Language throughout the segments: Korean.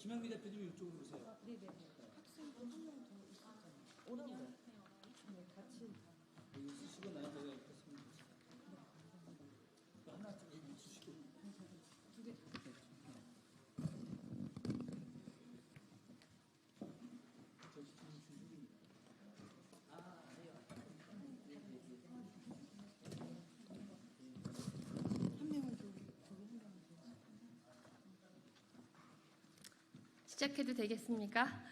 김양미 대표님 이쪽으로 오세요. 네네. 학생분 한 명 더 있었잖아요. 오라고. 네, 같이. 여기 쓰시고 나는 제가 이렇게 쓰면 되죠. 하나 좀 여기 주시고. 두 개. 저기 주시고. 아, 아니요. 한 명은 저기 한 명은 저기. 시작해도 되겠습니까?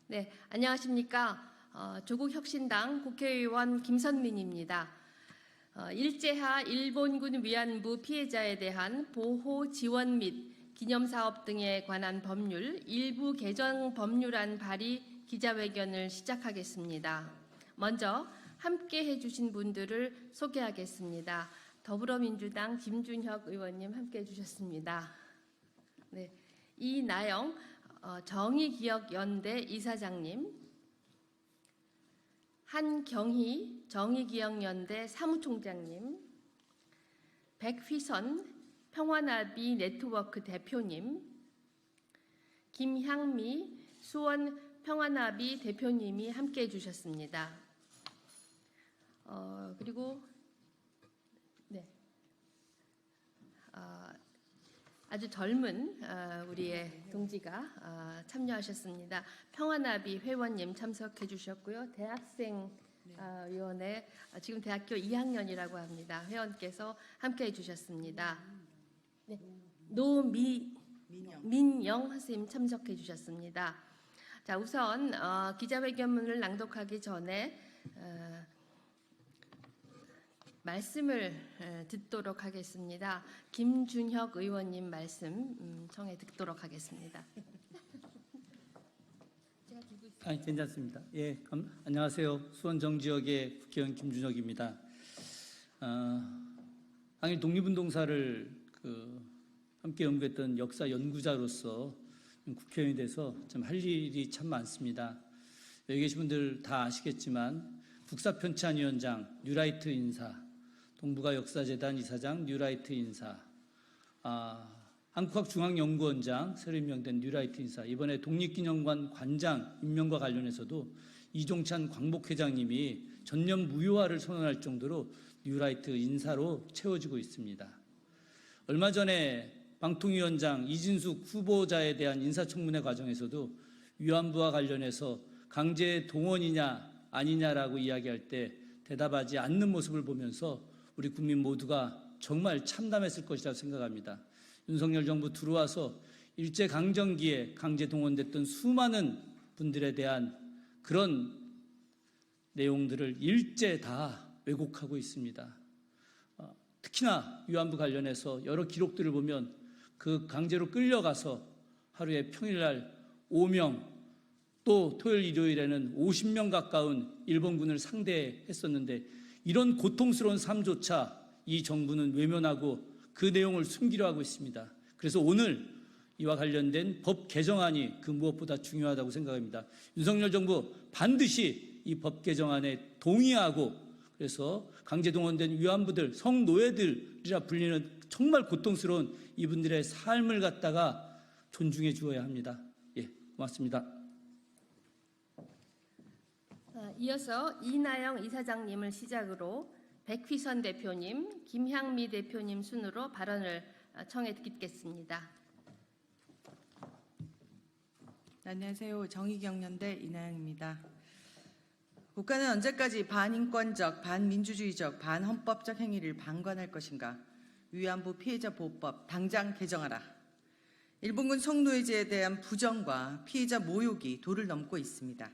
네, 안녕하십니까. 조국혁신당 국회의원 김선민입니다. 일제하 일본군 위안부 피해자에 대한 보호 지원 및 기념사업 등에 관한 법률 일부 개정 법률안 발의 기자회견을 시작하겠습니다. 먼저 함께 해주신 분들을 소개하겠습니다. 더불어민주당 김준혁 의원님 함께 해주셨습니다. 네, 이나영 정의기억연대 이사장님, 한경희 정의기억연대 사무총장님, 백휘선 평화나비 네트워크 대표님, 김향미 수원 평화나비 대표님이 함께해 주셨습니다. 그리고 네, 아주 젊은 우리의 동지가 참여하셨습니다. 평화나비 회원님 참석해 주셨고요. 대학생위원회 지금 대학교 2학년이라고 합니다. 회원께서 함께해 주셨습니다. 네, 노민영 선생님 참석해 주셨습니다. 자, 우선 기자회견문을 낭독하기 전에 말씀을 듣도록 하겠습니다. 김준혁 의원님 말씀 청해 듣도록 하겠습니다. 제가 들고 있습니다. 괜찮습니다. 예, 안녕하세요. 수원 정지역의 국회의원 김준혁입니다. 당일 독립운동사를 함께 연구했던 역사 연구자로서 국회의원이 돼서 좀 할 일이 참 많습니다. 여기 계신 분들 다 아시겠지만 국사편찬위원장 뉴라이트 인사, 동북아 역사재단 이사장 뉴라이트 인사, 한국학중앙연구원장 새로 임명된 뉴라이트 인사, 이번에 독립기념관 관장 임명과 관련해서도 이종찬 광복회장님이 전면 무효화를 선언할 정도로 뉴라이트 인사로 채워지고 있습니다. 얼마 전에 방통위원장 이진숙 후보자에 대한 인사청문회 과정에서도 위안부와 관련해서 강제 동원이냐 아니냐라고 이야기할 때 대답하지 않는 모습을 보면서 우리 국민 모두가 정말 참담했을 것이라고 생각합니다. 윤석열 정부 들어와서 일제강점기에 강제 동원됐던 수많은 분들에 대한 그런 내용들을 일제 다 왜곡하고 있습니다. 특히나 위안부 관련해서 여러 기록들을 보면 그 강제로 끌려가서 하루에 평일날 5명, 또 토요일 일요일에는 50명 가까운 일본군을 상대했었는데 이런 고통스러운 삶조차 이 정부는 외면하고 그 내용을 숨기려 하고 있습니다. 그래서 오늘 이와 관련된 법 개정안이 그 무엇보다 중요하다고 생각합니다. 윤석열 정부 반드시 이 법 개정안에 동의하고 그래서 강제 동원된 위안부들, 성노예들이라 불리는 정말 고통스러운 이분들의 삶을 갖다가 존중해 주어야 합니다. 예, 고맙습니다. 이어서 이나영 이사장님을 시작으로 백휘선 대표님, 김향미 대표님 순으로 발언을 청해 듣겠습니다. 안녕하세요. 정의경연대 이나영입니다. 국가는 언제까지 반인권적, 반민주주의적, 반헌법적 행위를 방관할 것인가? 위안부 피해자 보호법 당장 개정하라. 일본군 성노예제에 대한 부정과 피해자 모욕이 도를 넘고 있습니다.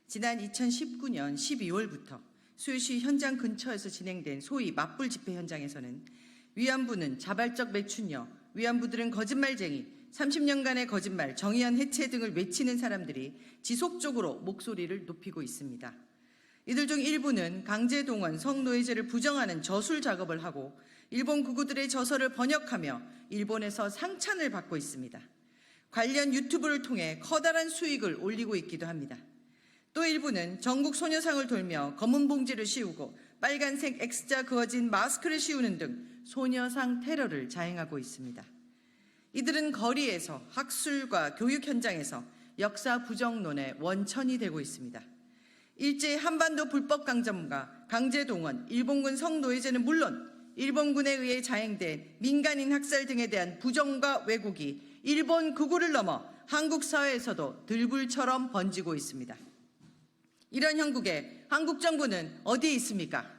지난 2019년 12월부터 수요시 현장 근처에서 진행된 소위 맞불 집회 현장에서는 위안부는 자발적 매춘녀, 위안부들은 거짓말쟁이, 30년간의 거짓말, 정의연 해체 등을 외치는 사람들이 지속적으로 목소리를 높이고 있습니다. 이들 중 일부는 강제동원, 성노예제를 부정하는 저술 작업을 하고 일본 구구들의 저서를 번역하며 일본에서 상찬을 받고 있습니다. 관련 유튜브를 통해 커다란 수익을 올리고 있기도 합니다. 또 일부는 전국 소녀상을 돌며 검은 봉지를 씌우고 빨간색 X자 그어진 마스크를 씌우는 등 소녀상 테러를 자행하고 있습니다. 이들은 거리에서 학술과 교육 현장에서 역사 부정론의 원천이 되고 있습니다. 일제 한반도 불법 강점과 강제동원, 일본군 성노예제는 물론 일본군에 의해 자행된 민간인 학살 등에 대한 부정과 왜곡이 일본 극우를 넘어 한국 사회에서도 들불처럼 번지고 있습니다. 이런 형국에 한국 정부는 어디에 있습니까?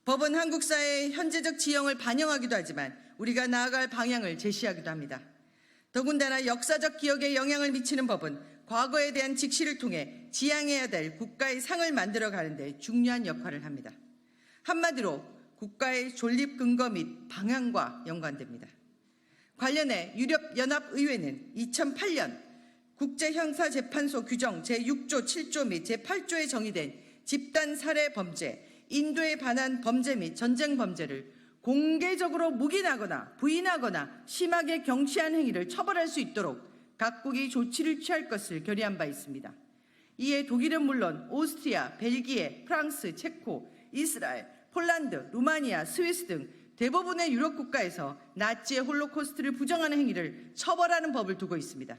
법은 한국 사회의 현재적 지형을 반영하기도 하지만 우리가 나아갈 방향을 제시하기도 합니다. 더군다나 역사적 기억에 영향을 미치는 법은 과거에 대한 직시를 통해 지향해야 될 국가의 상을 만들어 가는 데 중요한 역할을 합니다. 한마디로 국가의 존립 근거 및 방향과 연관됩니다. 관련해 유럽연합의회는 2008년 국제형사재판소 규정 제6조 7조 및 제8조에 정의된 집단 살해 범죄, 인도에 반한 범죄 및 전쟁 범죄를 공개적으로 묵인하거나 부인하거나 심하게 경시한 행위를 처벌할 수 있도록 각국이 조치를 취할 것을 결의한 바 있습니다. 이에 독일은 물론 오스트리아, 벨기에, 프랑스, 체코, 이스라엘, 폴란드, 루마니아, 스위스 등 대부분의 유럽 국가에서 나치의 홀로코스트를 부정하는 행위를 처벌하는 법을 두고 있습니다.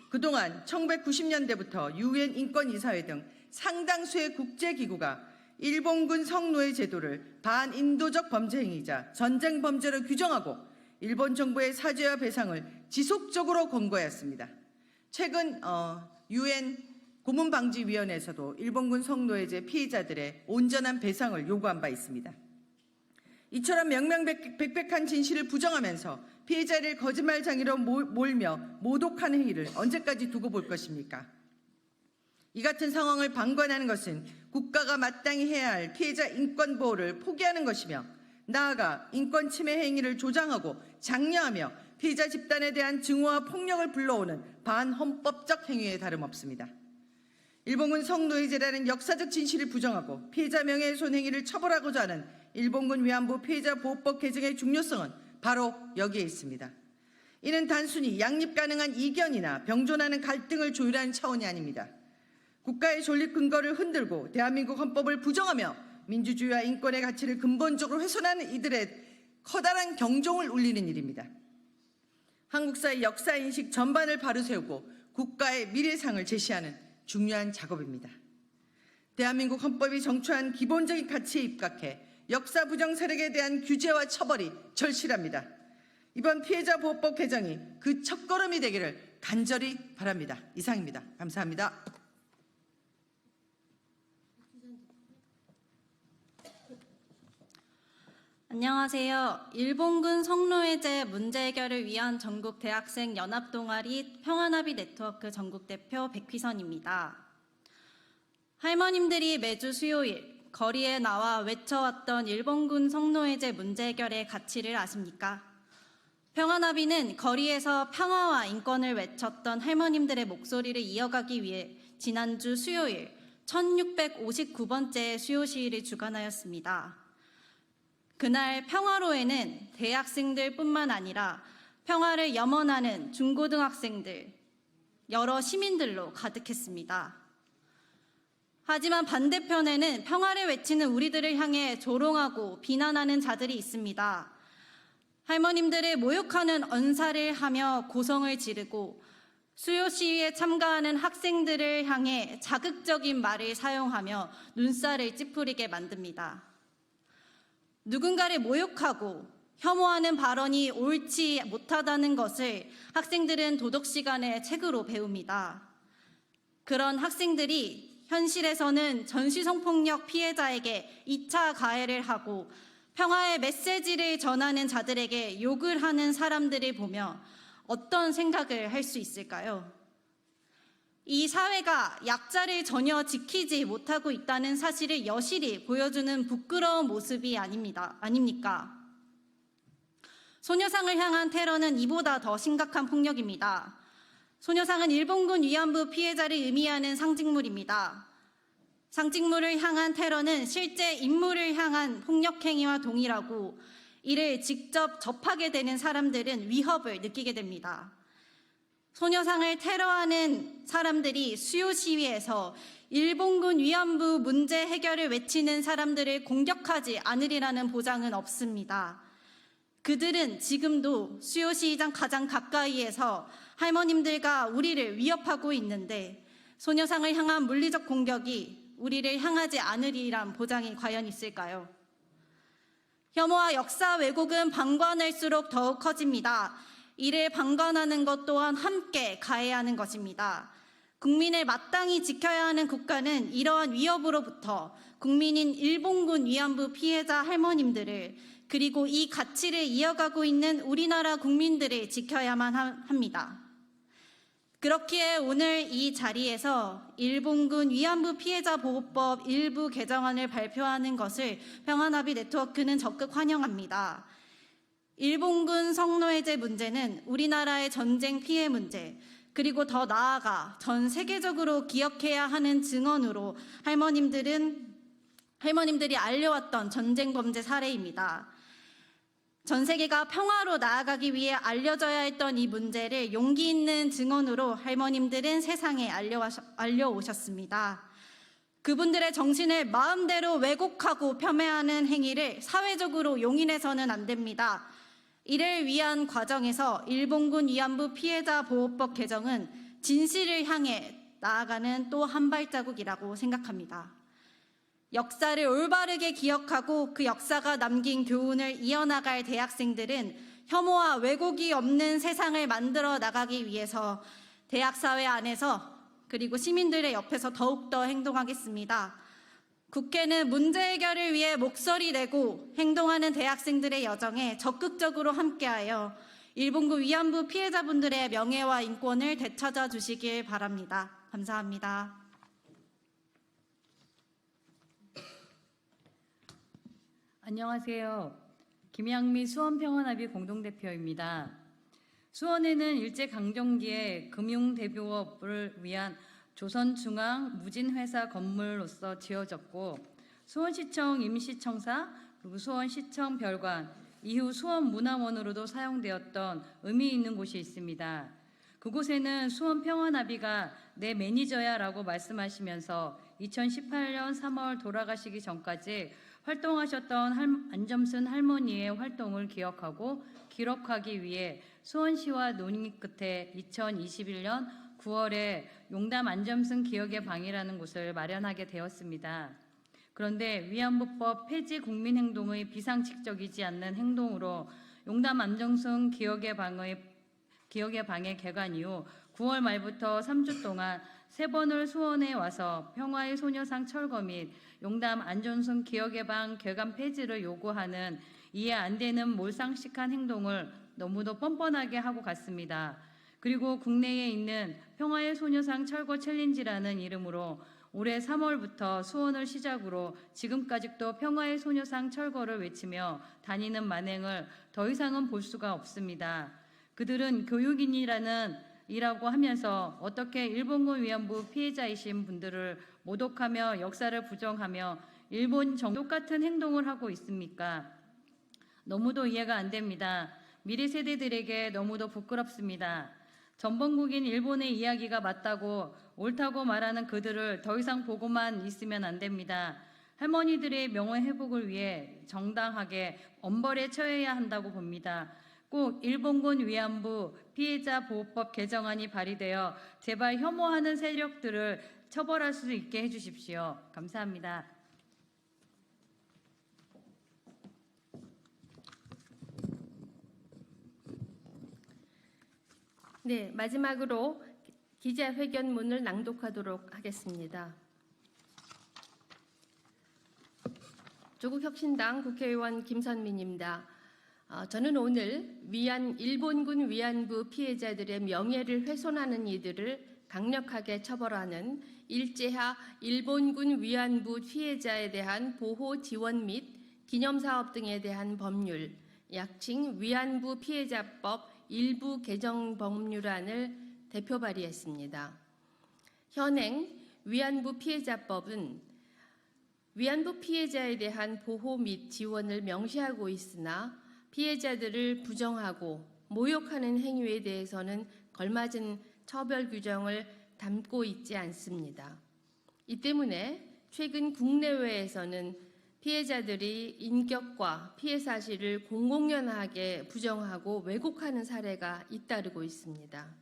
그동안 1990년대부터 유엔 인권이사회 등 상당수의 국제기구가 일본군 성노예 제도를 반인도적 범죄 행위이자 전쟁 범죄로 규정하고 일본 정부의 사죄와 배상을 지속적으로 권고해왔습니다. 최근 유엔 고문방지위원회에서도 일본군 성노예제 피해자들의 온전한 배상을 요구한 바 있습니다. 이처럼 명명백백한 진실을 부정하면서 피해자를 거짓말쟁이로 몰며 모독하는 행위를 언제까지 두고 볼 것입니까? 이 같은 상황을 방관하는 것은 국가가 마땅히 해야 할 피해자 인권 보호를 포기하는 것이며 나아가 인권 침해 행위를 조장하고 장려하며 피해자 집단에 대한 증오와 폭력을 불러오는 반헌법적 행위에 다름없습니다. 일본군 성노예제라는 역사적 진실을 부정하고 피해자 명예훼손 행위를 처벌하고자 하는 일본군 위안부 피해자 보호법 개정의 중요성은 바로 여기에 있습니다. 이는 단순히 양립 가능한 이견이나 병존하는 갈등을 조율하는 차원이 아닙니다. 국가의 존립 근거를 흔들고 대한민국 헌법을 부정하며 민주주의와 인권의 가치를 근본적으로 훼손하는 이들의 커다란 경종을 울리는 일입니다. 한국사의 역사인식 전반을 바로 세우고 국가의 미래상을 제시하는 중요한 작업입니다. 대한민국 헌법이 정초한 기본적인 가치에 입각해 역사 부정 세력에 대한 규제와 처벌이 절실합니다. 이번 피해자 보호법 개정이 그 첫걸음이 되기를 간절히 바랍니다. 이상입니다. 감사합니다. 안녕하세요. 일본군 성노예제 문제 해결을 위한 전국 대학생 연합동아리 평화나비 네트워크 전국대표 백휘선입니다. 할머님들이 매주 수요일 거리에 나와 외쳐왔던 일본군 성노예제 문제 해결의 가치를 아십니까? 평화나비는 거리에서 평화와 인권을 외쳤던 할머님들의 목소리를 이어가기 위해 지난주 수요일 1659번째 수요 시위를 주관하였습니다. 그날 평화로에는 대학생들뿐만 아니라 평화를 염원하는 중고등학생들, 여러 시민들로 가득했습니다. 하지만 반대편에는 평화를 외치는 우리들을 향해 조롱하고 비난하는 자들이 있습니다. 할머님들을 모욕하는 언사를 하며 고성을 지르고 수요 시위에 참가하는 학생들을 향해 자극적인 말을 사용하며 눈살을 찌푸리게 만듭니다. 누군가를 모욕하고 혐오하는 발언이 옳지 못하다는 것을 학생들은 도덕 시간에 책으로 배웁니다. 그런 학생들이 현실에서는 전시성폭력 피해자에게 2차 가해를 하고 평화의 메시지를 전하는 자들에게 욕을 하는 사람들을 보며 어떤 생각을 할 수 있을까요? 이 사회가 약자를 전혀 지키지 못하고 있다는 사실을 여실히 보여주는 부끄러운 모습이 아닙니까? 소녀상을 향한 테러는 이보다 더 심각한 폭력입니다. 소녀상은 일본군 위안부 피해자를 의미하는 상징물입니다. 상징물을 향한 테러는 실제 인물을 향한 폭력행위와 동일하고 이를 직접 접하게 되는 사람들은 위협을 느끼게 됩니다. 소녀상을 테러하는 사람들이 수요 시위에서 일본군 위안부 문제 해결을 외치는 사람들을 공격하지 않으리라는 보장은 없습니다. 그들은 지금도 수요 시위장 가장 가까이에서 할머님들과 우리를 위협하고 있는데 소녀상을 향한 물리적 공격이 우리를 향하지 않으리란 보장이 과연 있을까요? 혐오와 역사 왜곡은 방관할수록 더욱 커집니다. 이를 방관하는 것 또한 함께 가해야 하는 것입니다. 국민을 마땅히 지켜야 하는 국가는 이러한 위협으로부터 국민인 일본군 위안부 피해자 할머님들을 그리고 이 가치를 이어가고 있는 우리나라 국민들을 지켜야만 합니다. 그렇기에 오늘 이 자리에서 일본군 위안부 피해자 보호법 일부 개정안을 발표하는 것을 평화나비 네트워크는 적극 환영합니다. 일본군 성노예제 문제는 우리나라의 전쟁 피해 문제, 그리고 더 나아가 전 세계적으로 기억해야 하는 증언으로 할머님들이 알려왔던 전쟁 범죄 사례입니다. 전 세계가 평화로 나아가기 위해 알려져야 했던 이 문제를 용기 있는 증언으로 할머님들은 세상에 알려오셨습니다. 그분들의 정신을 마음대로 왜곡하고 폄훼하는 행위를 사회적으로 용인해서는 안 됩니다. 이를 위한 과정에서 일본군 위안부 피해자 보호법 개정은 진실을 향해 나아가는 또 한 발자국이라고 생각합니다. 역사를 올바르게 기억하고 그 역사가 남긴 교훈을 이어나갈 대학생들은 혐오와 왜곡이 없는 세상을 만들어 나가기 위해서 대학 사회 안에서 그리고 시민들의 옆에서 더욱더 행동하겠습니다. 국회는 문제 해결을 위해 목소리 내고 행동하는 대학생들의 여정에 적극적으로 함께하여 일본군 위안부 피해자분들의 명예와 인권을 되찾아 주시길 바랍니다. 감사합니다. 안녕하세요. 김양미 수원평화나비 공동대표입니다. 수원에는 일제강점기에 금융대표업을 위한 조선중앙 무진회사 건물로서 지어졌고 수원시청 임시청사 그리고 수원시청 별관 이후 수원문화원으로도 사용되었던 의미 있는 곳이 있습니다. 그곳에는 수원평화나비가 내 매니저야 라고 말씀하시면서 2018년 3월 돌아가시기 전까지 활동하셨던 안점순 할머니의 활동을 기억하고 기록하기 위해 수원시와 논의 끝에 2021년 9월에 용담 안점순 기억의 방이라는 곳을 마련하게 되었습니다. 그런데 위안부법 폐지 국민행동의 비상식적이지 않는 행동으로 용담 안점순 기억의 방의 개관 이후 9월 말부터 3주 동안 3번을 수원에 와서 평화의 소녀상 철거 및 용담 안점순 기억의 방 개관 폐지를 요구하는 이해 안 되는 몰상식한 행동을 너무도 뻔뻔하게 하고 갔습니다. 그리고 국내에 있는 평화의 소녀상 철거 챌린지라는 이름으로 올해 3월부터 수원을 시작으로 지금까지도 평화의 소녀상 철거를 외치며 다니는 만행을 더 이상은 볼 수가 없습니다. 그들은 교육인이라고 하면서 어떻게 일본군 위안부 피해자이신 분들을 모독하며 역사를 부정하며 일본 똑같은 행동을 하고 있습니까? 너무도 이해가 안 됩니다. 미래 세대들에게 너무도 부끄럽습니다. 전범국인 일본의 이야기가 맞다고 옳다고 말하는 그들을 더 이상 보고만 있으면 안 됩니다. 할머니들의 명예 회복을 위해 정당하게 엄벌에 처해야 한다고 봅니다. 꼭 일본군 위안부 피해자 보호법 개정안이 발의되어 제발 혐오하는 세력들을 처벌할 수 있게 해주십시오. 감사합니다. 네, 마지막으로 기자회견문을 낭독하도록 하겠습니다. 조국혁신당 국회의원 김선민입니다. 저는 오늘 일본군 위안부 피해자들의 명예를 훼손하는 이들을 강력하게 처벌하는 일제하 일본군 위안부 피해자에 대한 보호 지원 및 기념사업 등에 대한 법률, 약칭 위안부 피해자법 일부 개정 법률안을 대표 발의했습니다. 현행 위안부 피해자법은 위안부 피해자에 대한 보호 및 지원을 명시하고 있으나 피해자들을 부정하고 모욕하는 행위에 대해서는 걸맞은 처벌 규정을 담고 있지 않습니다. 이 때문에 최근 국내외에서는 피해자들이 인격과 피해 사실을 공공연하게 부정하고 왜곡하는 사례가 잇따르고 있습니다.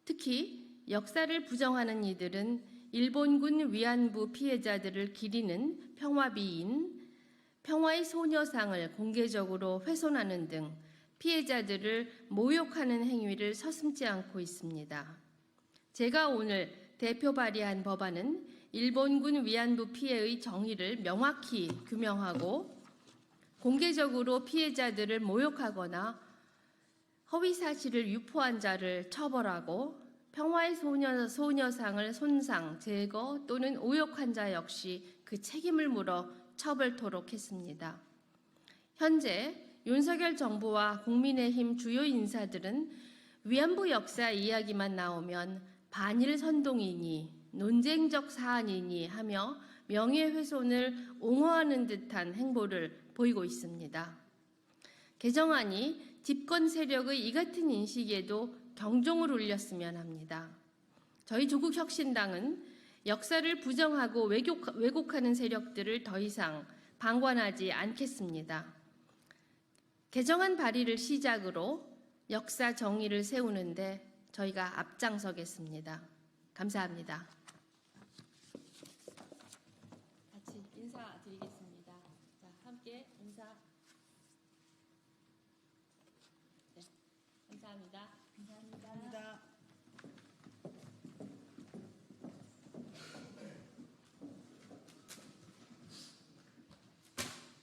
특히 역사를 부정하는 이들은 일본군 위안부 피해자들을 기리는 평화비인 평화의 소녀상을 공개적으로 훼손하는 등 피해자들을 모욕하는 행위를 서슴지 않고 있습니다. 제가 오늘 대표 발의한 법안은 일본군 위안부 피해의 정의를 명확히 규명하고 공개적으로 피해자들을 모욕하거나 허위 사실을 유포한 자를 처벌하고 평화의 소녀상을 손상, 제거 또는 오욕한 자 역시 그 책임을 물어 처벌토록 했습니다. 현재 윤석열 정부와 국민의힘 주요 인사들은 위안부 역사 이야기만 나오면 반일 선동이니 논쟁적 사안이니 하며 명예훼손을 옹호하는 듯한 행보를 보이고 있습니다. 개정안이 집권 세력의 이 같은 인식에도 경종을 울렸으면 합니다. 저희 조국혁신당은 역사를 부정하고 왜곡하는 세력들을 더 이상 방관하지 않겠습니다. 개정안 발의를 시작으로 역사 정의를 세우는데 저희가 앞장서겠습니다. 감사합니다. 같이 인사드리겠습니다. 자, 함께 인사. 네, 감사합니다.